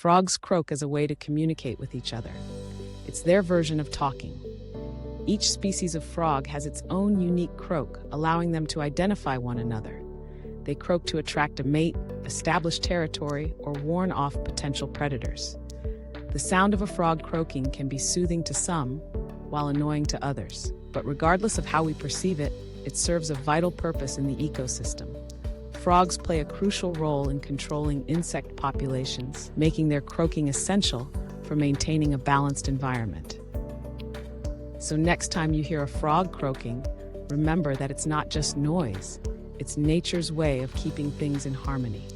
Frogs croak as a way to communicate with each other. It's their version of talking. Each species of frog has its own unique croak, allowing them to identify one another. They croak to attract a mate, establish territory, or warn off potential predators. The sound of a frog croaking can be soothing to some, while annoying to others. But regardless of how we perceive it, it serves a vital purpose in the ecosystem. Frogs play a crucial role in controlling insect populations, making their croaking essential for maintaining a balanced environment. So next time you hear a frog croaking, remember that it's not just noise, it's nature's way of keeping things in harmony.